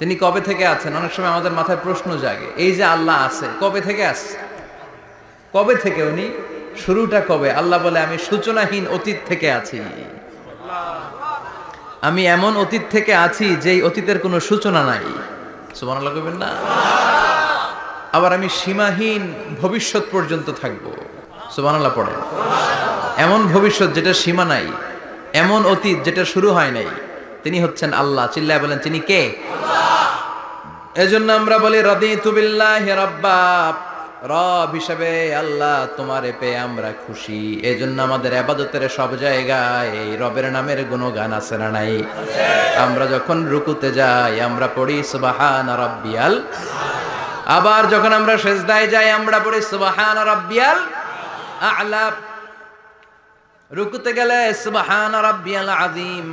তিনি কবে থেকে আছেন? অনেক সময় আমাদের মাথায় প্রশ্ন জাগে, এই যে আল্লাহ আছে কবে থেকে আসছে? কবে থেকে উনি? শুরুটা কবে? আল্লাহ বলে আমি সূচনাহীন অতীত থেকে আছি। আমি এমন অতীত থেকে আছি যেই অতীতের কোনো সূচনা নাই। সুবহানাল্লাহ কইবেন না? আবার আমি সীমাহীন ভবিষ্যৎ পর্যন্ত থাকবো। সুবহানাল্লাহ পড়েন। এমন ভবিষ্যৎ যেটা সীমা নাই, এমন অতীত যেটা শুরু হয় নাই, তিনি হচ্ছেন আল্লাহ। চিল্লায় বলেন তিনি কে? এজন্য আমরা বলি রাদিতু বিল্লাহি রাব্বা, রব হিসেবে আল্লাহ তোমারে পেয়ে আমরা খুশি। এজন্য আমাদের ইবাদতের সব জায়গায় এই রবের নামের গুণগান আছে না নাই? আমরা যখন রুকুতে যাই আমরা পড়ি সুবহানা রাব্বিয়াল, আবার যখন আমরা সিজদায় যাই আমরা পড়ি সুবহানা রাব্বিয়াল আ'লা। রুকুতে গেলে সুবহানা রাব্বিয়াল আযীম,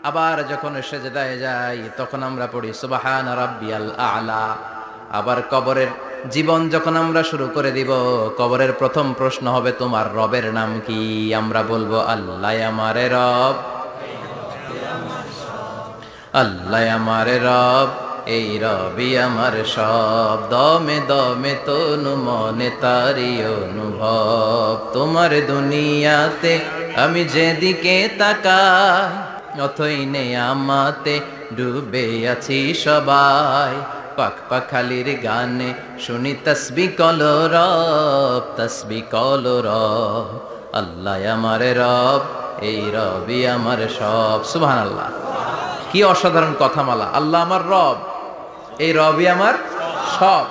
আবার যখন সিজদায় যাই তখন আমরা পড়ি সুবহানা রাব্বিয়াল আ'লা। আবার কবরের জীবন যখন আমরা শুরু করে দিব, কবরের প্রথম প্রশ্ন হবে তোমার রবের নাম কি? আমরা বলবো আল্লাহ আমারে রব, আল্লাহ আমারে রব, এই রবি আমার সব। দমে দমে তনু মনে তারি অনুভব, তোমার দুনিয়াতে আমি যেদিকে তাকাই অথই নেই আমাতে ডুবে আছি সবাই। পাখ পাখালির গানে শুনি তসবি কলরব, তসবি কলরব, আল্লাহ আমারে রব, এই রবি আমার সব। সুবহানাল্লাহ, কি অসাধারণ কথামালা। আল্লাহ আমার রব, এই রবি আমার সব।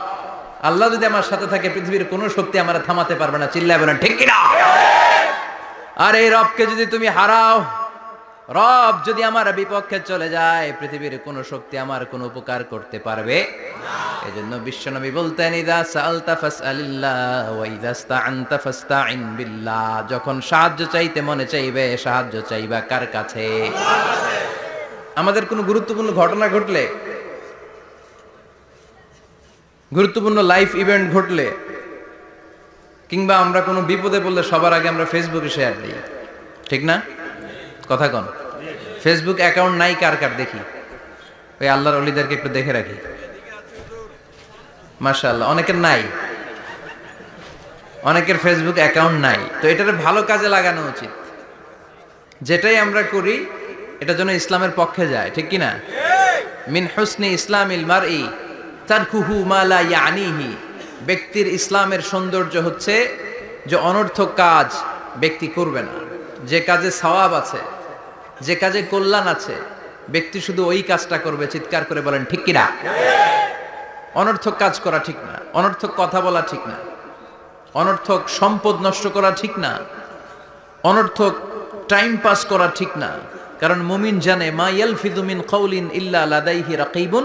আল্লাহ যদি আমার সাথে থাকে পৃথিবীর কোনো শক্তি আমার থামাতে পারবে না। চিল্লায় বলেন ঠিক কিনা? আর এই রবকে যদি তুমি হারাও, রব যদি আমার বিপক্ষে চলে যায়, পৃথিবীর কোনো শক্তি আমার কোনো উপকার করতে পারবে না। এজন্য বিশ্বনবী বলতেন ইযা সাআলতা ফাসআলিল্লাহ ওয়া ইযা ইসতাআনতা ফাসতাইন বিল্লাহ। যখন সাহায্য চাইতে মনে চাইবে, সাহায্য চাইবা কার কাছে? আমাদের কোনো গুরুত্বপূর্ণ ঘটনা ঘটলে, গুরুত্বপূর্ণ লাইফ ইভেন্ট ঘটলে, কিংবা আমরা কোনো বিপদে পড়লে সবার আগে আমরা ফেসবুকে শেয়ার দিই, ঠিক না? কথা কন। ফেসবুক অ্যাকাউন্ট নাই কার কার দেখি? ওই আল্লাহর ওলিদেরকে একটু দেখে রাখি। মাশাআল্লাহ, অনেকের নাই, অনেকের ফেসবুক অ্যাকাউন্ট নাই। তো এটার ভালো কাজে লাগানো উচিত। যেটাই আমরা করি এটা যেন ইসলামের পক্ষে যায়, ঠিক কি না? মিন হুসনি ইসলামিল মারই তারকুহু মা লা ইয়ানিহি। ব্যক্তির ইসলামের সৌন্দর্য হচ্ছে যে অনর্থক কাজ ব্যক্তি করবে না। যে কাজে সওয়াব আছে, যে কাজে কল্যাণ আছে, ব্যক্তি শুধু ওই কাজটা করবে। চিৎকার করে বলেন ঠিক কি না? অনর্থক কাজ করা ঠিক না, অনর্থক কথা বলা ঠিক না, অনর্থক সম্পদ নষ্ট করা ঠিক না, অনর্থক টাইম পাস করা ঠিক না। কারণ মুমিন জানে মা ইয়ালফিযু মিন কাউলিন ইল্লা লাদাইহি রাকীবুন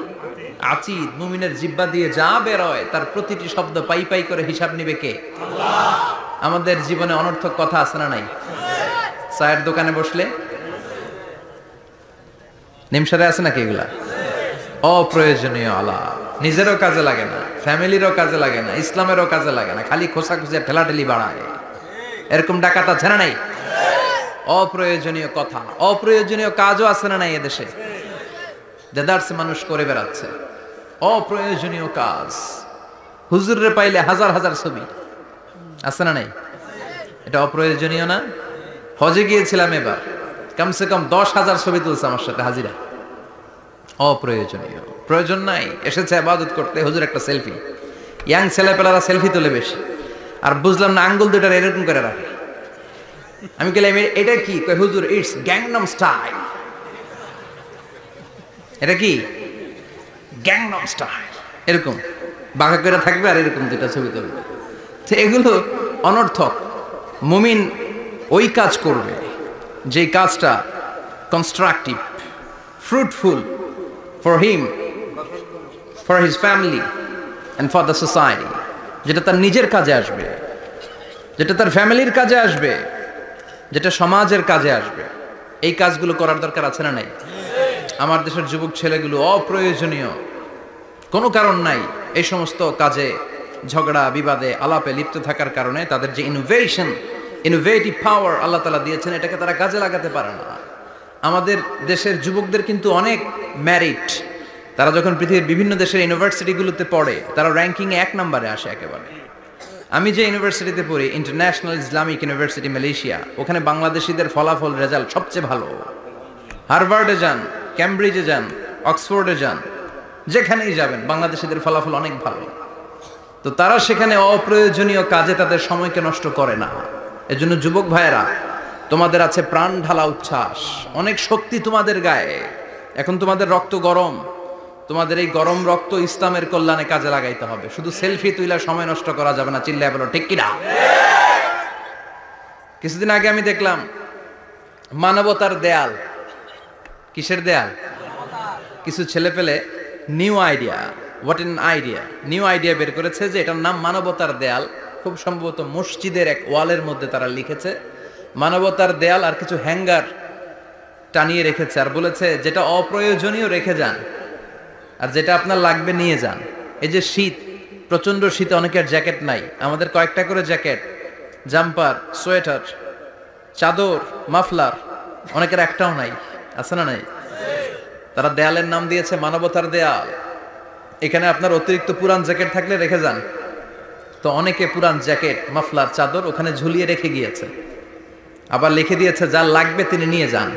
আতীদ। মুমিনের জিহ্বা দিয়ে যা বের হয় তার প্রতিটি শব্দ পাই পাই করে হিসাব নিবে কে? আল্লাহ। আমাদের জীবনে অনর্থক কথা আছে না নাই? চায়ের দোকানে বসলে নিমসারে আছে নাকি এগুলা? অপ্রয়োজনীয় আলাপ, নিজেরও কাজে লাগে না, ফ্যামিলিরও কাজে লাগে না, ইসলামেরও কাজে লাগে না, খালি খোঁচাখুচি ঠেলাঠেলি বাড়ায়। এরকম ডাকাত আছে না নাই? অপ্রয়োজনীয় কথা, অপ্রয়োজনীয় কাজও আছে না নাই এদেশে? দেদারসে মানুষ করে বেড়াচ্ছে অপ্রয়োজনীয় কাজ। হুজুররে পাইলে হাজার হাজার ছবি আছে না নাই? এটা অপ্রয়োজনীয় না? হজে গিয়েছিলাম এবার, কমসে কম 10,000 ছবি তুলছে আমার সাথে হাজিরা। অপ্রয়োজনীয়, প্রয়োজন নাই। এসেছে ইবাদত করতে, হুজুর একটা সেলফি। ইয়াং ছেলেপেলারা সেলফি তোলে বেশি। আর বুঝলাম না, আঙ্গুল দুটার এরকম করে রাখে। আমি বললাম এটা কি? কই হুজুর ইটস গ্যাংনাম স্টাইল। এটা কি? Gangnam style. এরকম বাঁকা করে থাকবে আর এরকম দুটা ছবি তুলবে। তো এগুলো অনর্থক। মুমিন ওই কাজ করবে যে কাজটা constructive, fruitful for him, for his family and for the society. যেটা তার নিজের কাজে আসবে, যেটা তার ফ্যামিলির কাজে আসবে, যেটা সমাজের কাজে আসবে। এই কাজগুলো করার দরকার আছে না নাই? আমার দেশের যুবক ছেলেগুলো অপ্রয়োজনীয়, কোনো কারণ নাই এই সমস্ত কাজে ঝগড়া বিবাদে আলাপে লিপ্ত থাকার কারণে তাদের যে ইনোভেটিভ পাওয়ার আল্লাহ তাআলা দিয়েছেন, এটাকে তারা কাজে লাগাতে পারে না। আমাদের দেশের যুবকদের কিন্তু অনেক ম্যারিট, তারা যখন পৃথিবীর বিভিন্ন দেশের ইউনিভার্সিটিগুলোতে পড়ে তারা র্যাঙ্কিং 1 নম্বরে আসে একেবারে। আমি যে ইউনিভার্সিটিতে পড়ি, ইন্টারন্যাশনাল ইসলামিক ইউনিভার্সিটি মালয়েশিয়া, ওখানে বাংলাদেশিদের ফলাফল রেজাল্ট সবচেয়ে ভালো। হার্ভার্ডে যান, ক্যামব্রিজে যান, অক্সফোর্ডে যান, যেখানেই যাবেন বাংলাদেশিদের ফলাফল অনেক ভালো। তো তারা সেখানে অপ্রয়োজনীয় কাজে তাদের সময়কে নষ্ট করে না। এজন্য যুবক ভাইয়েরা, তোমাদের আছে প্রাণ ঢালা উচ্ছ্বাস, অনেক শক্তি তোমাদের গায়ে। এখন তোমাদের রক্ত গরম, তোমাদের এই গরম রক্ত ইসলামের কল্যাণে কাজে লাগাইতে হবে। শুধু সেলফি তুইলা সময় নষ্ট করা যাবে না। চিল্লায় বলো ঠিক কিনা? কিছুদিন আগে আমি দেখলাম মানবতার দেয়াল। কিসের দেয়াল? কিছু ছেলে পেলে new idea, what an idea, new idea বের করেছে যে এটার নাম মানবতার দেয়াল। খুব সম্ভবত মসজিদের এক ওয়ালের মধ্যে তারা লিখেছে মানবতার দেয়াল, আর কিছু হ্যাঙ্গার টানিয়ে রেখেছে, আর বলেছে যেটা অপ্রয়োজনীয় রেখে যান, আর যেটা আপনার লাগবে নিয়ে যান। এই যে শীত, প্রচন্ড শীতে অনেকের জ্যাকেট নাই, আমাদের কয়েকটা করে জ্যাকেট, জাম্পার, সোয়েটার, চাদর, মাফলার, অনেকের একটাও নাই, আছে না নাই? তারা দেয়ালের নাম দিয়েছে মানবতার দেয়াল। এখানে আপনার অতিরিক্ত পুরান জ্যাকেট থাকলে রেখে যান। তো অনেকে পুরান জ্যাকেট, মাফলার, চাদর ওখানে ঝুলিয়ে রেখে গিয়েছে। আবার লিখে দিয়েছে যার লাগবে তিনি নিয়ে যান।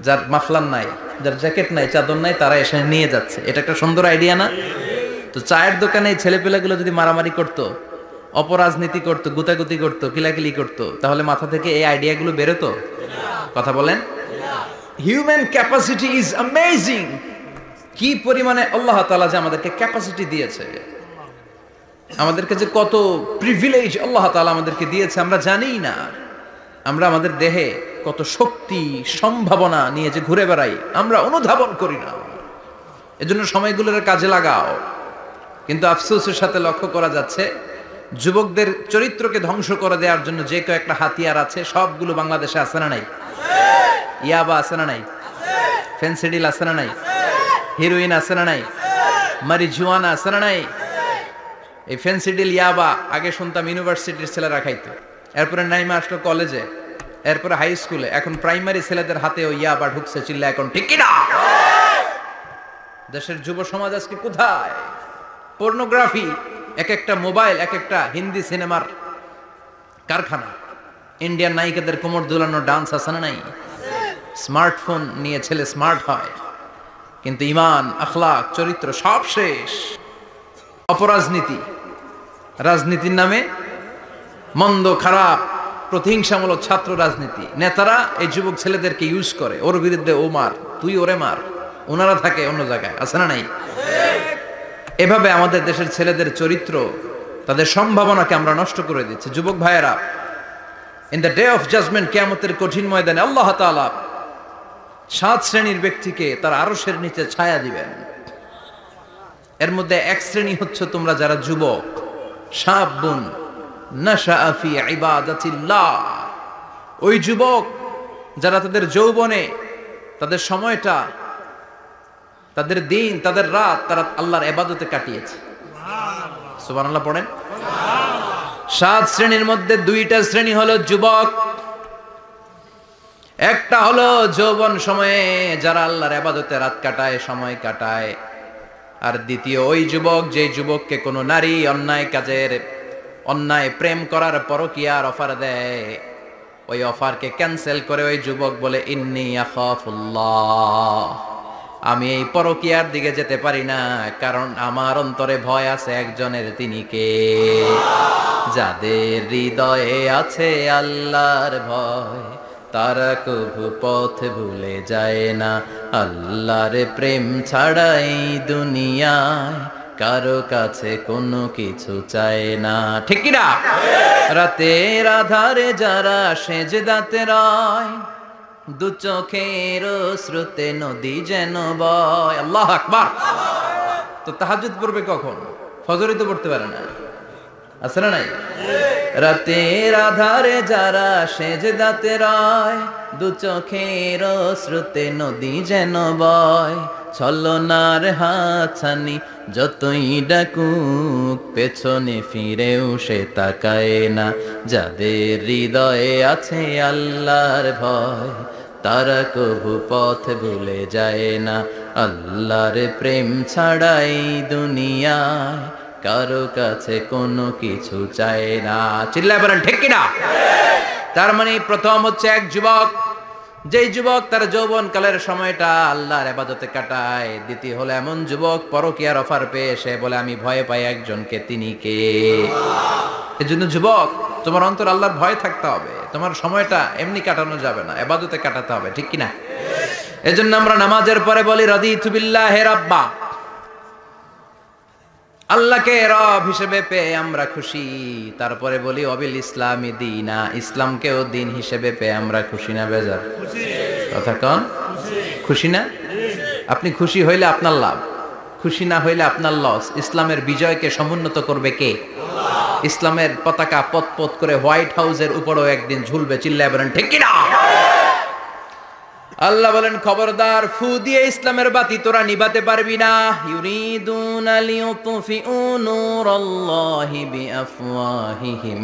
যার মাফলার নাই, যার জ্যাকেট নাই, চাদর নাই, তারা এসে নিয়ে যাচ্ছে। এটা একটা সুন্দর আইডিয়া না? তো চায়ের দোকানে এই ছেলেপেলেগুলো যদি মারামারি করতো, অপরাজনীতি করতো, গুতাগুতি করতো, কিলাকিলি করতো, তাহলে মাথা থেকে এই আইডিয়াগুলো বেরোতো? কথা বলেন। Human capacity is amazing. কি পরিমাণে আল্লাহ তাআলা যে আমাদেরকে ক্যাপাসিটি দিয়েছে, আমাদেরকে যে কত প্রিভিলেজ আল্লাহ তাআলা আমাদেরকে দিয়েছে আমরা জানিই না। আমরা আমাদের দেহে কত শক্তি, সম্ভাবনা নিয়ে যে ঘুরে বেড়াই, আমরা অনুধাবন করি না। এজন্য সময়গুলোর কাজে লাগাও। কিন্তু আফসোসের সাথে লক্ষ্য করা যাচ্ছে যুবকদের চরিত্রকে ধ্বংস করে দেওয়ার জন্য যে কয়েকটা হাতিয়ার আছে সবগুলো বাংলাদেশে আছে না নাই? ইয়াবা আছে না নাই? ফেন্সিডিল আছে না নাই? হিরোইন আছে না নাই? মারিজুয়ানা আছে না নাই? এই ফেন্সিডিল, ইয়াবা আগে শুনতাম ইউনিভার্সিটির ছেলেরা খাইতো, এরপরে নাইমা আসলো কলেজে, এরপরে হাই স্কুলে, এখন প্রাইমারি ছেলেদের হাতেও ইয়াবা ঢুকছে। চিল্লা এখন ঠিক কিনা? দেশের যুব সমাজ আজকে কোথায়? পর্নোগ্রাফি, এক একটা মোবাইল এক একটা হিন্দি সিনেমার কারখানা। ইন্ডিয়ান নায়িকাদের কোমর দুলানো ডান্স আছে না নাই? স্মার্টফোন নিয়ে ছেলে স্মার্ট হয়, কিন্তু ইমান, আখলাক, চরিত্র সব শেষ। অপরাজনীতি, রাজনীতির নামে মন্দ, খারাপ, প্রতিহিংসামূলক ছাত্র রাজনীতি। নেতারা এই যুবক ছেলেদেরকে ইউজ করে, ওর বিরুদ্ধে ও মার, তুই ওরে মার, ওনারা থাকে অন্য জায়গায়, আছে না নাই? এভাবে আমাদের দেশের ছেলেদের চরিত্র, তাদের সম্ভাবনাকে আমরা নষ্ট করে দিচ্ছি। যুবক ভাইয়েরা, in the day of judgement, কিয়ামতের কঠিন ময়দানে আল্লাহ তাআলা 7 শ্রেণীর ব্যক্তিকে তার আরশের নিচে ছায়া দিবেন। এর মধ্যে এক শ্রেণী হচ্ছে তোমরা যারা যুবক, শাবুন নাশাআ ফি ইবাদাতিল্লাহ। ওই যুবক যারা তাদের যৌবনে, তাদের সময়টা, তাদের দিন, তাদের রাত তারা আল্লাহর ইবাদতে কাটিয়েছে। সুবহানাল্লাহ পড়েন। 7 শ্রেণীর মধ্যে 2টা শ্রেণী হলো যুবক। একটা হলো যৌবন সময়ে যারা আল্লাহর ইবাদতে রাত কাটায়, সময় কাটায়। আর দ্বিতীয় ওই যুবক, যে যুবককে কোনো নারী অন্যায় কাজের, অন্যায় প্রেম করার পরকীয়ার অফার দেয়, ওই অফারকে ক্যান্সেল করে ওই যুবক বলে ইন্নী আখাফুল্লাহ, আমি এই পরকীয়ার দিকে যেতে পারি না, কারণ আমার অন্তরে ভয় আছে একজনের, তিনি কে? যাদের হৃদয়ে আছে আল্লাহর ভয়, তারা কভু পথ ভুলে যায় না। আল্লাহর প্রেম ছাড়া এই দুনিয়ায় কারো কাছে কোনো কিছু চায় না। ঠিক কি না? রাতের আধারে যারা সেজদাতে রয়, দু চোখের শ্রুতে নদী যেন বয়। আল্লাহু আকবার। তো তাহাজ্জুদ পড়বে কখন? ফজরে তো পড়তে পারে না, আছে না নাই? রাতের আধারে যারা সেজদাতে রয়, দু চোখের শ্রুতে নদী যেন বয়। ছলনার হাতছানি যতই ডাকুক, পেছনে ফিরেও সে তাকায় না। যাদের হৃদয়ে আছে আল্লাহর ভয়, তারা কভু পথ ভুলে যায় না। আল্লাহর প্রেম ছাড়াই দুনিয়ায় কারো কাছে কোনো কিছু চায় না। চিল্লায় বলেন ঠিক কিনা? তার মানে প্রথম হচ্ছে এক যুবক, যেই যুবক তার যৌবন কালের সময়টা আল্লাহর ইবাদতে কাটায়। দ্বিতীয় হলো এমন যুবক পরকীয়ার অফার পেয়ে সে বলে আমি ভয় পাই একজনকে, তিনি কে? এজন্য যুবক, তোমার অন্তর আল্লাহর ভয় থাকতে হবে। তোমার সময়টা এমনি কাটানো যাবে না, ইবাদতে কাটাতে হবে, ঠিক কিনা? এজন্য আমরা নামাজের পরে বলি রাদিতু বিল্লাহি রাব্বা, আল্লাহকে রব হিসেবে পেয়ে আমরা খুশি। তারপরে বলি অবিল ইসলামি দীনা, ইসলামকেও দিন হিসেবে পেয়ে আমরা খুশি না বেজার? কথা কন, খুশি না? আপনি খুশি হইলে আপনার লাভ, খুশি না হইলে আপনার লস। ইসলামের বিজয়কে সমুন্নত করবে কে? ইসলামের পতাকা পত পত করে হোয়াইট হাউসের উপরেও একদিন ঝুলবে। চিল্লায় বলেন ঠিক কিনা? আল্লাহ বলেন খবরদার, ফু দিয়ে ইসলামের বাতি তোরা নিভাতে পারবি না। ইউরিদুনা লিয়ুতফিউ নূরাল্লাহি বিআফওয়াহিহিম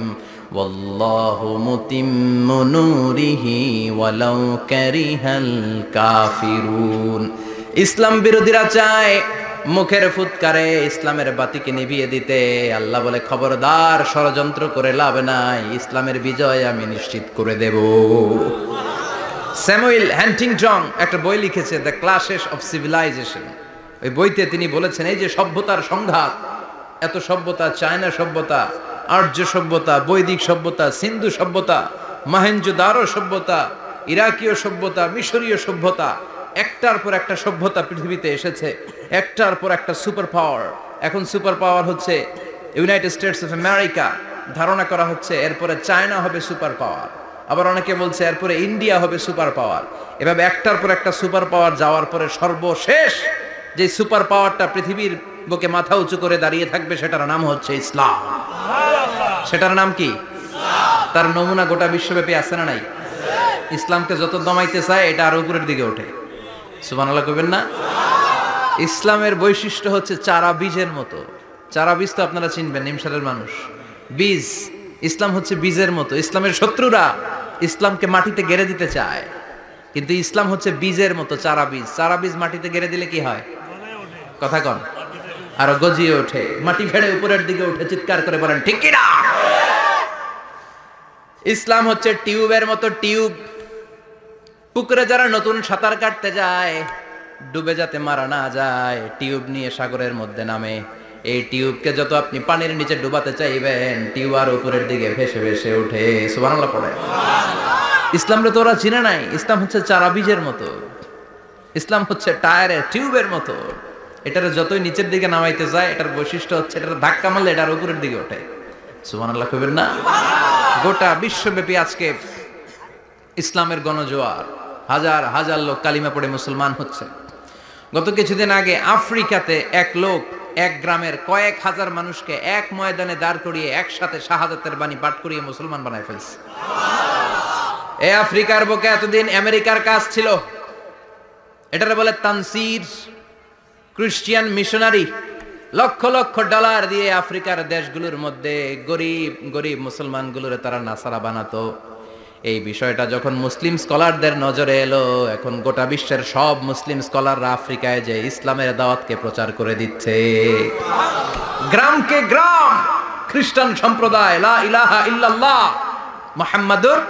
ওয়াল্লাহু মুতিম্মু নূরিহি ওয়ালাউ কারিহাল কাফিরুন। ইসলাম বিরোধীরা চায় মুখের ফুৎকারে ইসলামের বাতিকে নিভিয়ে দিতে। আল্লাহ বলে খবরদার, ষড়যন্ত্র করে লাভ নাই, ইসলামের বিজয় আমি নিশ্চিত করে দেব। স্যামুয়েল হ্যান্টিংটন একটা বই লিখেছে, দ্য ক্লাশেস অফ সিভিলাইজেশন। ওই বইতে তিনি বলেছেন এই যে সভ্যতার সংঘাত, এত সভ্যতা, চায়না সভ্যতা, আর্য সভ্যতা, বৈদিক সভ্যতা, সিন্ধু সভ্যতা, মহেঞ্জোদারো সভ্যতা, ইরাকীয় সভ্যতা, মিশরীয় সভ্যতা, একটার পর একটা সভ্যতা পৃথিবীতে এসেছে, একটার পর একটা সুপার পাওয়ার। এখন সুপার পাওয়ার হচ্ছে ইউনাইটেড স্টেটস অফ আমেরিকা, ধারণা করা হচ্ছে এরপরে চায়না হবে সুপার পাওয়ার, আবার অনেকে বলছে এরপরে ইন্ডিয়া হবে সুপার পাওয়ার। এভাবে একটার পর একটা সুপার পাওয়ার যাওয়ার পরে সর্বশেষ যে সুপার পাওয়ারটা পৃথিবীর বুকে মাথা উঁচু করে দাঁড়িয়ে থাকবে সেটার নাম হচ্ছে ইসলাম। সেটার নাম কি? তার নমুনা গোটা বিশ্বব্যাপী আছে না নাই? ইসলামকে যত দমাইতে চায় এটা আরো উপরের দিকে ওঠে। সুবহানাল্লাহ কইবেন না? ইসলামের বৈশিষ্ট্য হচ্ছে চারা বীজের মতো। চারা বীজ তো আপনারা চিনবেন, নিমসারের মানুষ। বীজ, ইসলাম হচ্ছে বীজের মতো। ইসলামের শত্রুরা ইসলামকে মাটিতে গেড়ে দিতে চায়, কিন্তু ইসলাম হচ্ছে বীজের মতো, চারা বীজ। চারা বীজ মাটিতে গেড়ে দিলে কি হয়? কথা কন, আরো গজিয়ে ওঠে, মাটি ফেড়ে উপরের দিকে উঠে চিৎকার করে বলেন ঠিক কিনা? ইসলাম হচ্ছে টিউবের মতো। টিউব, পুকুরে যারা নতুন সাঁতার কাটতে যায় ডুবে যাতে মারা না যায়, টিউব নিয়ে সাগরের মধ্যে নামে। এই টিউবকে যত আপনি পানির নিচে ডুবাতে চাইবেন, টিউব আর উপরের দিকে ভেসে ভেসে ওঠে। সুবহানাল্লাহ পড়ে। ইসলামরে তো ওরা চিনে নাই। ইসলাম হচ্ছে চারা বীজের মতো, ইসলাম হচ্ছে টায়ারের টিউবের মতো। এটার যতই নিচের দিকে নামাইতে যায়, এটার বৈশিষ্ট্য হচ্ছে এটার ধাক্কা মারলে এটার উপরের দিকে ওঠে। সুবহানাল্লাহ কইবেন না? গোটা বিশ্বব্যাপী আজকে ইসলামের গণজোয়ার, হাজার হাজার লোক কালিমা পড়ে মুসলমান হচ্ছে। গত কিছুদিন আগে আফ্রিকাতে এক লোক এক গ্রামের কয়েক হাজার মানুষকে এক ময়দানে দাঁড় করিয়ে একসাথে শাহাদাতের বাণী পাঠ করিয়ে মুসলমান বানায় ফেলছে। এই আফ্রিকার বুকে এতদিন আমেরিকার কাজ ছিল, এটারে বলে Tansir, Christian missionary. Lakh lakh dollar দিয়ে আফ্রিকার দেশগুলোর মধ্যে গরিব গরিব মুসলমানগুলোর তারা নাসারা বানাতো। এই বিষয়টা যখন মুসলিম স্কলারদের নজরে এলো, এখন গোটা বিশ্বের সব মুসলিম স্কলাররা আফ্রিকায় যে ইসলামের দাওয়াতকে প্রচার করে দিচ্ছে। গ্রামকে গ্রাম খ্রিস্টান সম্প্রদায় লা ইলাহা ইল্লাল্লাহ মুহাম্মাদুর